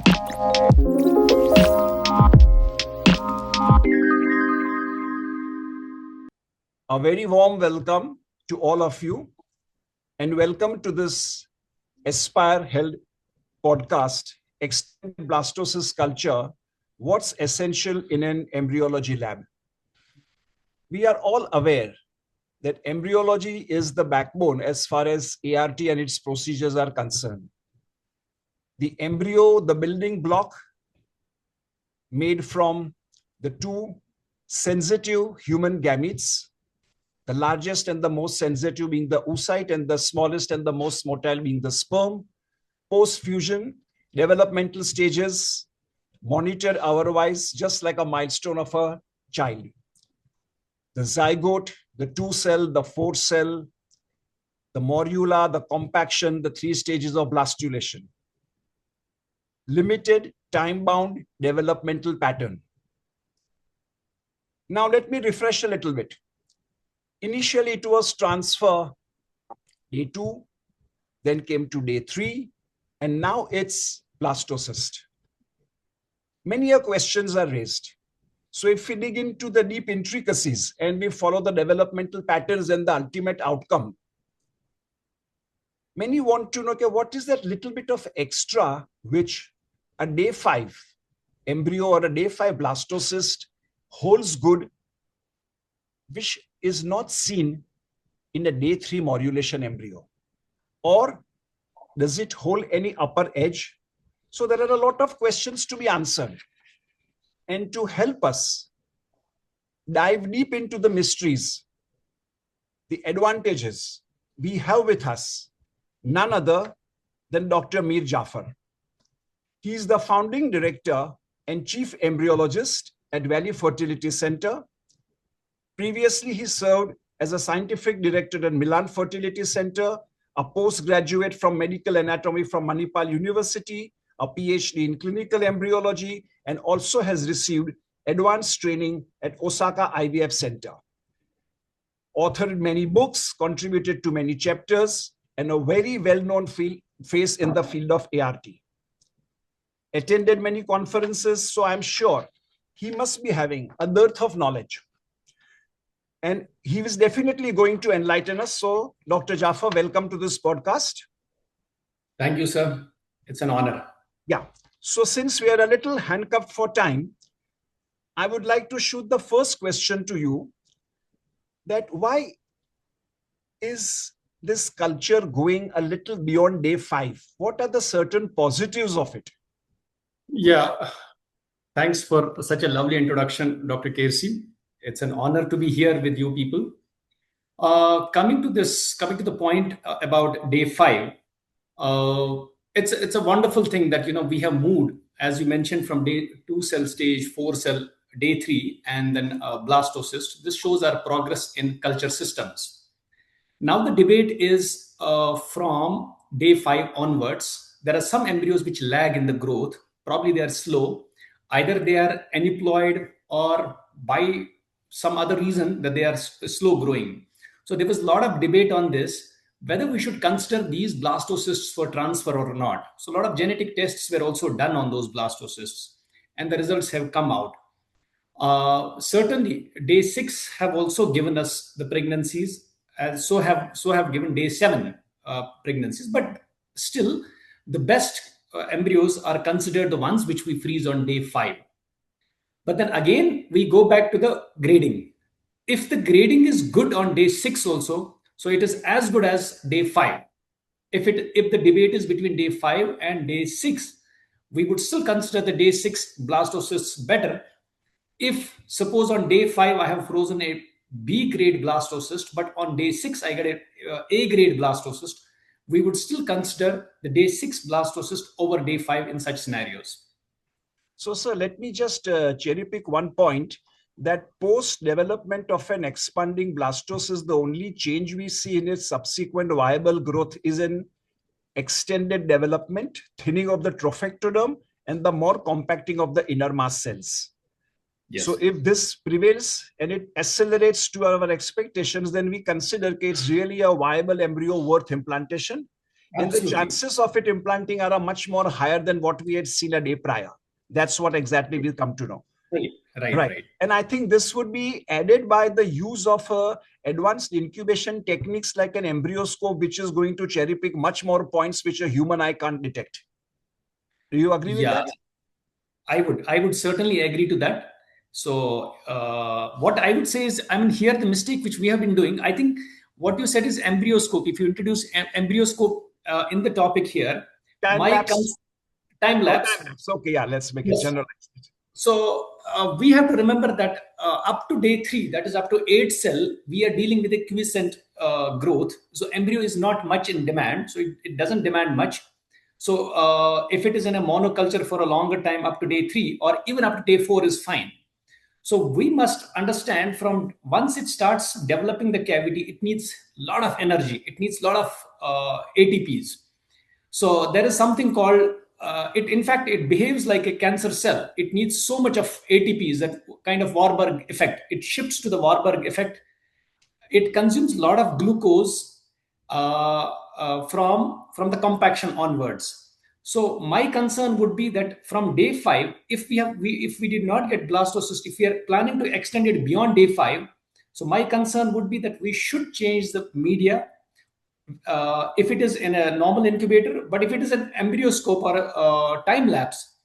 A very warm welcome to all of you, and welcome to this Aspire held podcast, Extended Blastocyst Culture, What's Essential in an Embryology Lab. We are all aware that embryology is the backbone as far as ART and its procedures are concerned. The embryo, the building block made from the two sensitive human gametes, the largest and the most sensitive being the oocyte, and the smallest and the most motile being the sperm. Post-fusion, developmental stages, monitored hour-wise, just like a milestone of a child. The zygote, the 2-cell, the 4-cell, the morula, the compaction, the 3 stages of blastulation. Limited, time-bound developmental pattern. Now let me refresh a little bit. Initially, it was transfer day 2, then came to day 3, and now it's blastocyst. Many questions are raised. So if we dig into the deep intricacies and we follow the developmental patterns and the ultimate outcome, many want to know, okay, what is that little bit of extra which a day 5 embryo or a day 5 blastocyst holds good, which is not seen in a day 3 morulation embryo? Or does it hold any upper edge? So there are a lot of questions to be answered. And to help us dive deep into the mysteries, the advantages, we have with us none other than Dr. Mir Jafar. He is the founding director and chief embryologist at Valley Fertility Center. Previously, he served as a scientific director at Milan Fertility Center, a postgraduate from medical anatomy from Manipal University, a PhD in clinical embryology, and also has received advanced training at Osaka IVF Center. Authored many books, contributed to many chapters, and a very well-known face in the field of ART. Attended many conferences, so I'm sure he must be having a dearth of knowledge. And he is definitely going to enlighten us. So, Dr. Jafar, welcome to this podcast. Thank you, sir. It's an honor. Yeah. So since we are a little handcuffed for time, I would like to shoot the first question to you, that why is this culture going a little beyond day 5? What are the certain positives of it? Yeah. Thanks for such a lovely introduction, Dr. Kersi. It's an honor to be here with you people. Coming to the point about day 5, it's a wonderful thing that we have moved, as you mentioned, from day 2-cell stage, 4-cell, day 3, and then blastocyst. This shows our progress in culture systems. Now the debate is from day 5 onwards. There are some embryos which lag in the growth. Probably they are slow. Either they are aneuploid or by some other reason that they are slow growing. So there was a lot of debate on this, whether we should consider these blastocysts for transfer or not. So a lot of genetic tests were also done on those blastocysts, and the results have come out. Certainly, day 6 have also given us the pregnancies, and so have given day 7 pregnancies. But still, the best embryos are considered the ones which we freeze on day 5. But then again, we go back to the grading. If the grading is good on day 6 also, so it is as good as day 5. If the debate is between day 5 and day 6, we would still consider the day 6 blastocysts better. If suppose on day 5 I have frozen a B grade blastocyst, but on day 6 I get A grade blastocyst, we would still consider the day 6 blastocyst over day 5 in such scenarios. So, sir, let me just cherry pick one point, that post-development of an expanding blastocyst, the only change we see in its subsequent viable growth is an extended development, thinning of the trophectoderm, and the more compacting of the inner mass cells. Yes. So if this prevails and it accelerates to our expectations, then we consider it's really a viable embryo worth implantation. then the Absolutely. chances of it implanting are much more higher than what we had seen a day prior. That's what exactly we come to know. Right, right, Right. right. And I think this would be added by the use of advanced incubation techniques like an embryoscope, which is going to cherry pick much more points which a human eye can't detect. Do you agree with Yeah, that? I would certainly agree to that. So what I would say is, I mean, here the mistake which we have been doing, I think what you said is embryoscope. If you introduce embryoscope in the topic here, Time my lapse. time Oh, lapse. time lapse. Okay, yeah, let's make it Yes. generalized. So we have to remember that up to day 3, that is up to 8 cell, we are dealing with a quiescent growth. So embryo is not much in demand. So it doesn't demand much. So if it is in a monoculture for a longer time, up to day 3 or even up to day 4 is fine. So we must understand, from once it starts developing the cavity, it needs a lot of energy. It needs a lot of ATPs. So there is something called it. In fact, it behaves like a cancer cell. It needs so much of ATPs, that kind of Warburg effect. It shifts to the Warburg effect. It consumes a lot of glucose from the compaction onwards. So my concern would be that from day 5, if we did not get blastocyst, if we are planning to extend it beyond day 5, so my concern would be that we should change the media if it is in a normal incubator. But if it is an embryoscope or a time lapse,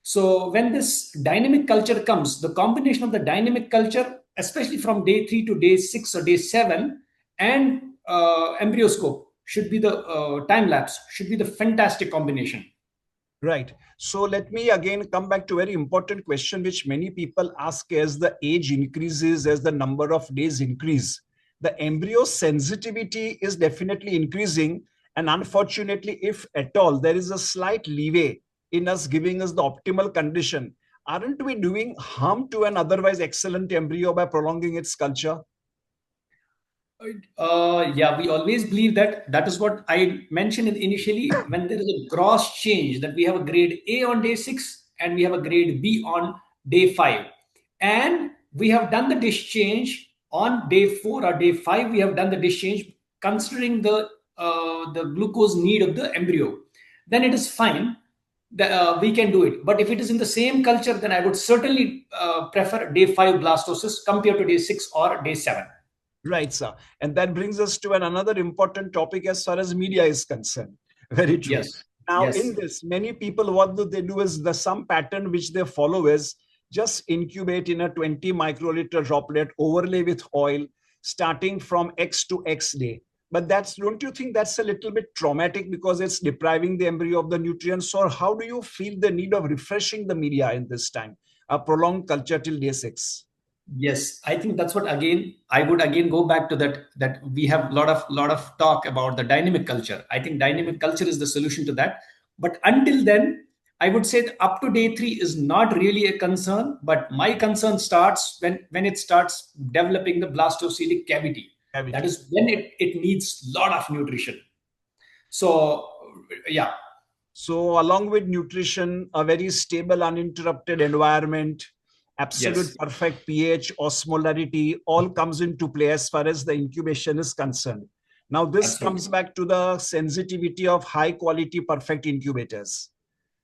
so when this dynamic culture comes, the combination of the dynamic culture, especially from day 3 to day 6 or day 7, and embryoscope should be the time lapse, should be the fantastic combination. Right. So let me again come back to a very important question, which many people ask as the age increases, as the number of days increase. The embryo sensitivity is definitely increasing. And unfortunately, if at all, there is a slight leeway in us giving us the optimal condition, aren't we doing harm to an otherwise excellent embryo by prolonging its culture? Yeah, we always believe that. That is what I mentioned initially. When there is a gross change, that we have a grade A on day 6 and we have a grade B on day 5, and we have done the dish change on day 4 or day 5. We have done the dish change considering the glucose need of the embryo. Then it is fine. We can do it. But if it is in the same culture, then I would certainly prefer day 5 blastocyst compared to day 6 or day 7. Right, sir. And that brings us to another important topic as far as media is concerned. Very true. Yes. Now, Yes. in this, many people, what do they do is the some pattern which they follow is just incubate in a 20 microliter droplet, overlay with oil, starting from X to X day. But that's, don't you think that's a little bit traumatic because it's depriving the embryo of the nutrients? Or how do you feel the need of refreshing the media in this time, a prolonged culture till day 6? Yes, I think that's what, again I would again go back to that we have lot of talk about the dynamic culture. I think dynamic culture is the solution to that. But until then, I would say that up to day 3 is not really a concern. But my concern starts when it starts developing the blastocelic cavity. That Cavity. is when it needs lot of nutrition. So yeah. So, along with nutrition, a very stable, uninterrupted environment, absolute Yes, perfect pH, osmolarity, all comes into play as far as the incubation is concerned. Now, this absolutely, comes back to the sensitivity of high quality, perfect incubators,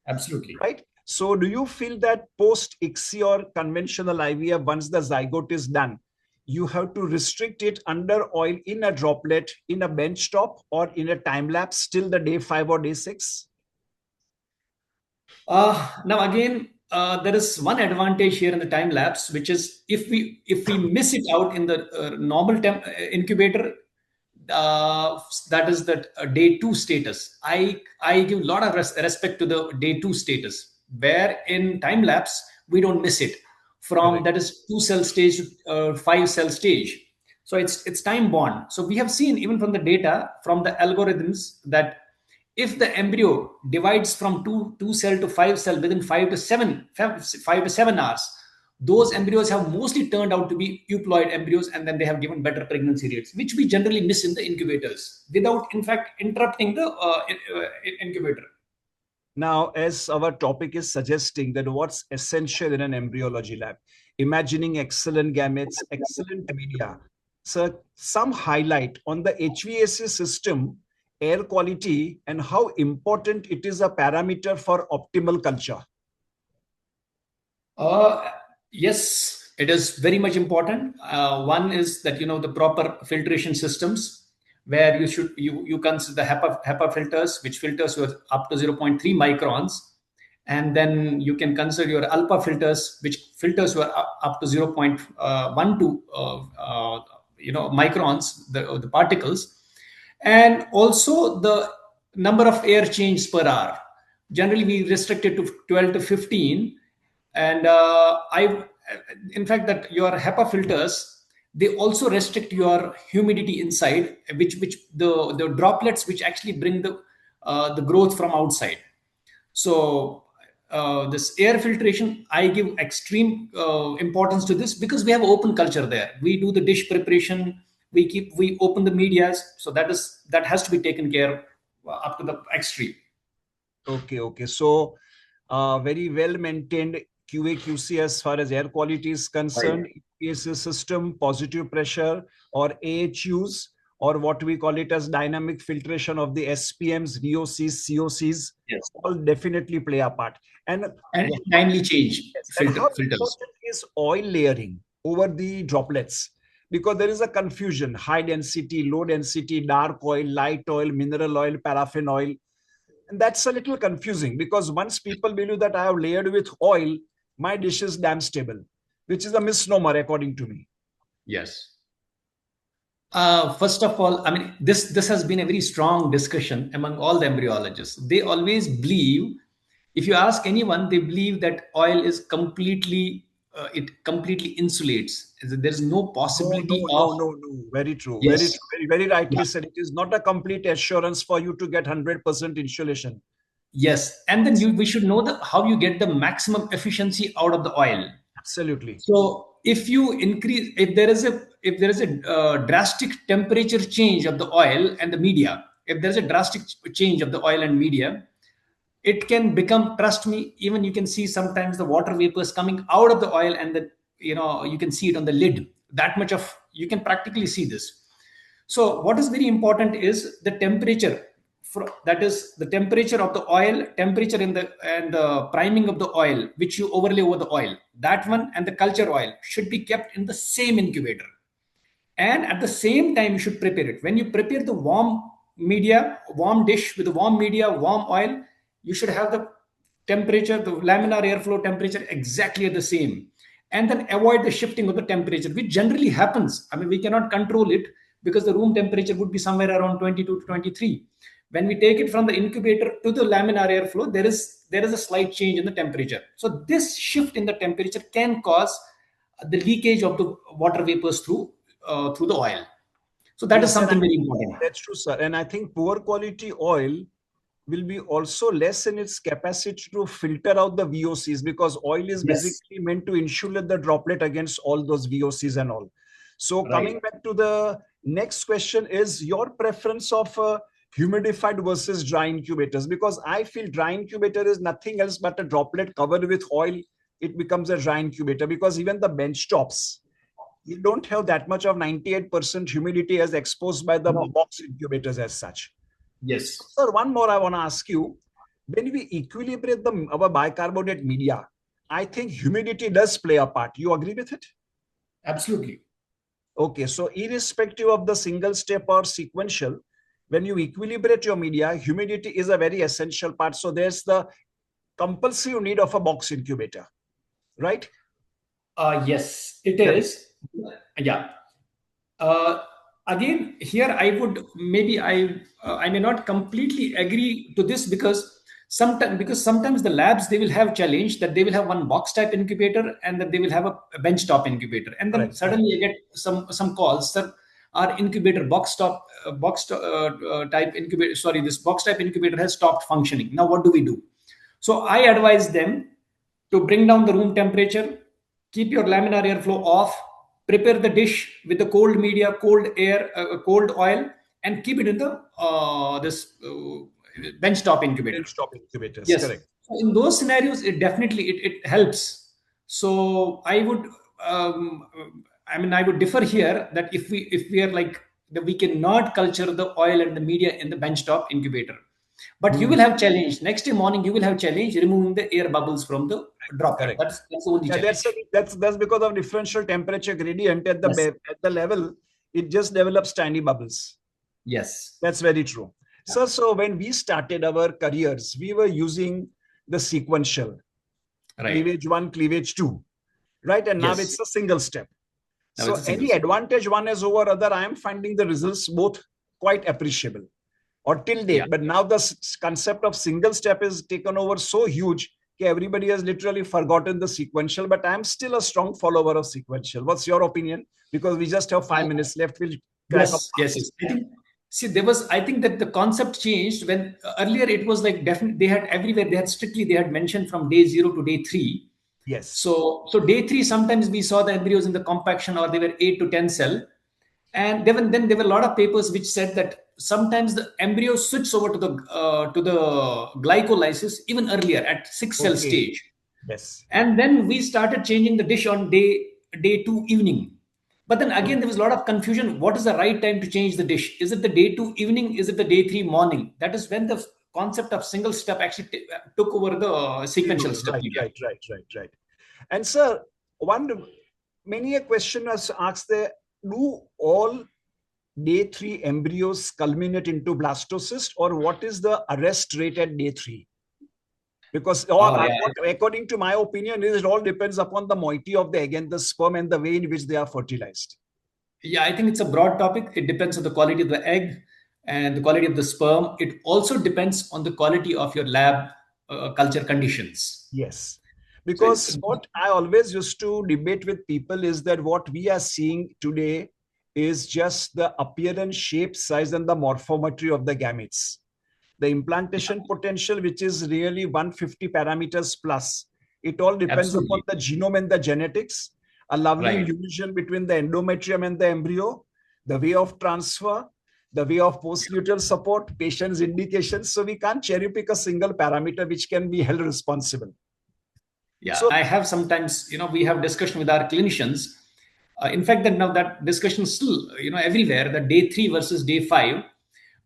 absolutely. right? So, do you feel that post ICSI or conventional IVF, once the zygote is done, you have to restrict it under oil in a droplet, in a bench top, or in a time lapse till the day 5 or day 6? Now again, there is one advantage here in the time lapse, which is if we miss it out in the normal incubator, that is that day 2 status. I give a lot of respect to the day 2 status, where in time lapse we don't miss it from, Correct. that is 2 cell stage to 5 cell stage. So it's time bond. So we have seen even from the data, from the algorithms, that if the embryo divides from two cell to 5 cell within 5 to 7 hours, those embryos have mostly turned out to be euploid embryos, and then they have given better pregnancy rates, which we generally miss in the incubators without, in fact, interrupting the incubator. Now, as our topic is suggesting that what's essential in an embryology lab, imagining excellent gametes, excellent media. So, some highlight on the HVAC system air quality and how important it is a parameter for optimal culture? Uh, yes, it is very much important. One is that the proper filtration systems, where you consider the HEPA filters, which filters you up to 0.3 microns, and then you can consider your alpha filters, which filters you up to 0.12 microns, the particles, and also the number of air changes per hour. Generally, we restrict it to 12 to 15, and in fact, that your HEPA filters, they also restrict your humidity inside, which the droplets which actually bring the growth from outside. So this air filtration, I give extreme importance to this, because we have open culture there. We do the dish preparation, we open the medias, so that has to be taken care up to the extreme. Okay. So, very well maintained QA QC as far as air quality is Right. concerned. EPS system, positive pressure, or AHUs, or what we call it as dynamic filtration of the SPMs, VOCs, COCs, Yes. all definitely play a part. And And timely change yes, and how filters. important is oil layering over the droplets? Because there is a confusion: high density, low density, dark oil, light oil, mineral oil, paraffin oil. And that's a little confusing, because once people believe that I have layered with oil, my dish is damn stable, which is a misnomer according to me. Yes. First of all, I mean, this has been a very strong discussion among all the embryologists. They always believe, if you ask anyone, they believe that oil is completely, it completely insulates. There is no No, possibility no, of. no, no, no. Very true. Very Yes. true. Very Yeah. rightly said. It is not a complete assurance for you to get 100% insulation. Yes, and then we should know how you get the maximum efficiency out of the oil. Absolutely. So if you increase, if there is a drastic temperature change of the oil and the media, if there is a drastic change of the oil and media, it can become, trust me, even you can see sometimes the water vapors coming out of the oil, and then you can see it on the lid. That much of, you can practically see this. So what is very important is the temperature. That is the temperature of the oil, temperature in the and the priming of the oil, which you overlay over the oil. That one and the culture oil should be kept in the same incubator, and at the same time you should prepare it. When you prepare the warm dish with the warm media, warm oil, you should have the temperature, the laminar airflow temperature exactly at the same, and then avoid the shifting of the temperature, which generally happens. I mean, we cannot control it, because the room temperature would be somewhere around 22 to 23. When we take it from the incubator to the laminar airflow, there is a slight change in the temperature. So this shift in the temperature can cause the leakage of the water vapors through the oil. So that is Yes, and something very important. that's true, sir. And I think poor quality oil will be also less in its capacity to filter out the VOCs, because oil is Yes, basically meant to insulate the droplet against all those VOCs and all. So coming right. back to the next question is your preference of humidified versus dry incubators, because I feel dry incubator is nothing else but a droplet covered with oil. It becomes a dry incubator, because even the bench tops, you don't have that much of 98% humidity as exposed by the No. box incubators as such. Yes, Sir, one more I want to ask you. When we equilibrate our bicarbonate media, I think humidity does play a part. You agree with it? absolutely. Okay, so irrespective of the single step or sequential, when you equilibrate your media, humidity is a very essential part. So there's the compulsive need of a box incubator, right? Yes, it Correct. is. Yeah. Uh, Again, here I would, maybe I may not completely agree to this, because sometimes the labs, they will have challenge that they will have one box type incubator, and that they will have a bench top incubator, and then Correct. Correct. suddenly you get some calls, sir, our incubator type incubator, sorry, this box type incubator has stopped functioning. Now what do we do? So I advise them to bring down the room temperature, keep your laminar airflow off, prepare the dish with the cold media, cold air, cold oil, and keep it in the this bench top incubator. Bench top incubators. Yes. Correct. So in those scenarios, it definitely it helps. So I would, I mean, I would differ here, that if we are like that we cannot culture the oil and the media in the benchtop incubator. But you will have challenge. Next day morning, you will have challenge removing the air bubbles from the droplet. Correct. That's the only Yeah, challenge. that's because of differential temperature gradient at the Yes. at the level, it just develops tiny bubbles. Yes. That's very true. Yeah. So when we started our careers, we were using the sequential Right. cleavage 1, cleavage 2, right? And now Yes. it's a single step. Now So it's a single any step. advantage one has over other, I am finding the results both quite appreciable or till Yeah. date. But now the concept of single step is taken over so huge that everybody has literally forgotten the sequential. But I'm still a strong follower of sequential. What's your opinion? Because we just have 5 minutes left. We'll crack up Yes, yes, fast. yes. I think, see, there was, I think that the concept changed when earlier it was like definitely they had everywhere, they had strictly, they had mentioned from day 0 to day 3. Yes. So day 3, sometimes we saw the embryos in the compaction or they were 8 to 10 cell. And then there were a lot of papers which said that sometimes the embryo switches over to the glycolysis even earlier at 6 cell Okay. stage. Yes. And then we started changing the dish on day 2 evening. But then again, there was a lot of confusion. What is the right time to change the dish? Is it the day 2 evening? Is it the day 3 morning? That is when the concept of single step actually took over the sequential step Right, period. right. And sir, one many a question was asked there, do all day 3 embryos culminate into blastocyst, or what is the arrest rate at day 3? Because Oh, yeah. according to my opinion, it all depends upon the moiety of the egg and the sperm and the way in which they are fertilized. Yeah, I think it's a broad topic. It depends on the quality of the egg and the quality of the sperm. It also depends on the quality of your lab culture conditions. Yes. So Because what I always used to debate with people is that what we are seeing today is just the appearance, shape, size, and the morphometry of the gametes. The implantation potential, which is really 150 parameters plus, it all depends upon absolutely the genome and the genetics, a lovely right. illusion between the endometrium and the embryo, the way of transfer, the way of postnatal support, patient's indications. So we can't cherry pick a single parameter which can be held responsible. Yeah, So I have sometimes, we have discussion with our clinicians. In fact, that now that discussion is still, everywhere, the day 3 versus day 5.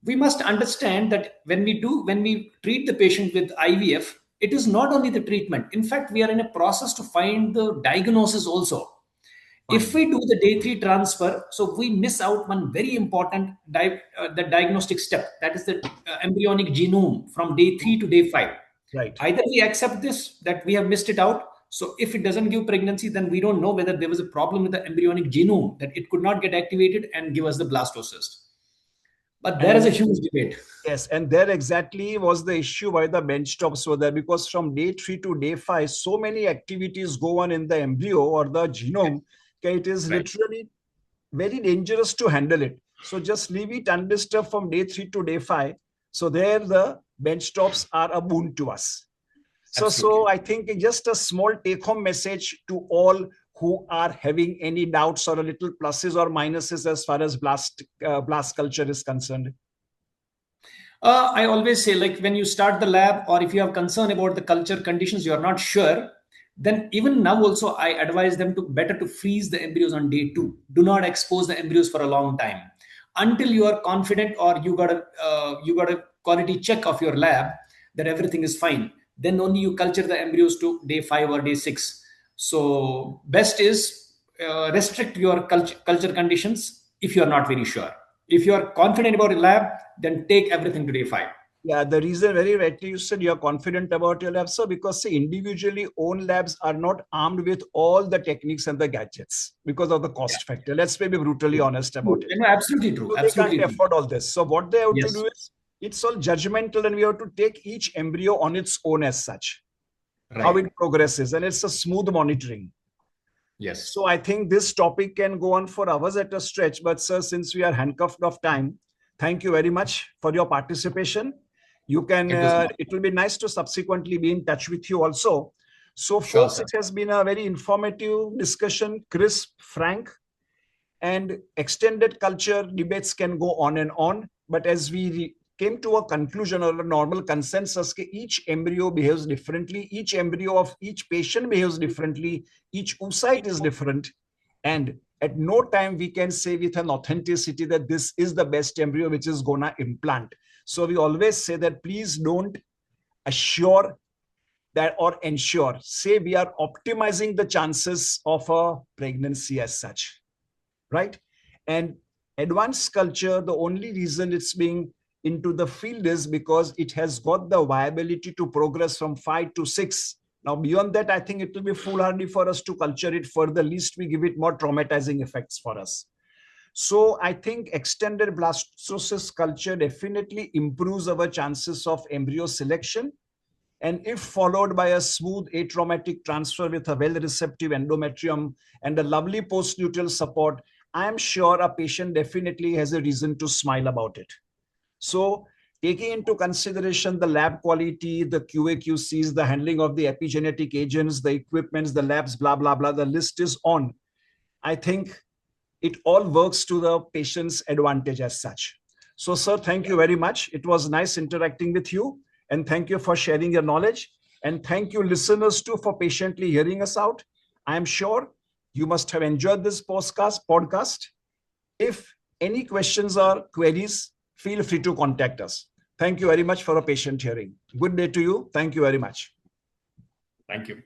We must understand that when we treat the patient with IVF, it is not only the treatment. In fact, we are in a process to find the diagnosis also. If fine. we do the day 3 transfer, so we miss out one very important the diagnostic step. That is the embryonic genome from day 3 to day 5. Right. Either we accept this that we have missed it out. So if it doesn't give pregnancy, then we don't know whether there was a problem with the embryonic genome, that it could not get activated and give us the blastocyst. But there is a And huge debate. yes, and there exactly was the issue why the bench tops were there, because from day 3 to day 5, so many activities go on in the embryo or the genome. Okay, it is Right. literally very dangerous to handle it. So just leave it undisturbed from day 3 to day 5. So there the bench tops are a boon to us. So Absolutely. I think just a small take home message to all who are having any doubts or a little pluses or minuses as far as blast culture is concerned. I always say, like, when you start the lab, or if you have concern about the culture conditions, you are not sure. Then even now, also, I advise them to better to freeze the embryos on day 2. Do not expose the embryos for a long time until you are confident, or you got a quality check of your lab that everything is fine. Then only you culture the embryos to day 5 or day 6. So best is restrict your culture conditions if you are not very sure. If you are confident about your lab, then take everything to day 5. Yeah, the reason very rightly you said you're confident about your lab, sir, because say individually owned labs are not armed with all the techniques and the gadgets because of the Yeah. cost factor. Let's be brutally True. honest True. about it. No, absolutely true. So they can't Absolutely true. afford all this. So what they have to Yes. do is it's all judgmental, and we have to take each embryo on its own as such, how Right. it progresses, and it's a smooth monitoring. Yes. So I think this topic can go on for hours at a stretch, but sir, since we are handcuffed of time, thank you very much for your participation. You can, It was it will be nice to subsequently be in touch with you also. So sure, folks, sir. it has been a very informative discussion, crisp, frank, and extended culture debates can go on and on. But as we came to a conclusion or a normal consensus, each embryo behaves differently, each embryo of each patient behaves differently, each oocyte is different, and at no time we can say with an authenticity that this is the best embryo which is gonna implant. So we always say that please don't assure that or ensure, say we are optimizing the chances of a pregnancy as such, right? And advanced culture, the only reason it's being into the field is because it has got the viability to progress from 5 to 6. Now, beyond that, I think it will be foolhardy for us to culture it further, least we give it more traumatizing effects for us. So I think extended blastocyst culture definitely improves our chances of embryo selection. And if followed by a smooth atraumatic transfer with a well-receptive endometrium and a lovely postnatal support, I am sure a patient definitely has a reason to smile about it. So taking into consideration the lab quality, the QA/QCs, the handling of the epigenetic agents, the equipments, the labs, blah, blah, blah, the list is on. I think it all works to the patient's advantage as such. So, sir, thank you very much. It was nice interacting with you. And thank you for sharing your knowledge. And thank you, listeners, too, for patiently hearing us out. I am sure you must have enjoyed this podcast. If any questions or queries, feel free to contact us. Thank you very much for a patient hearing. Good day to you. Thank you very much. Thank you.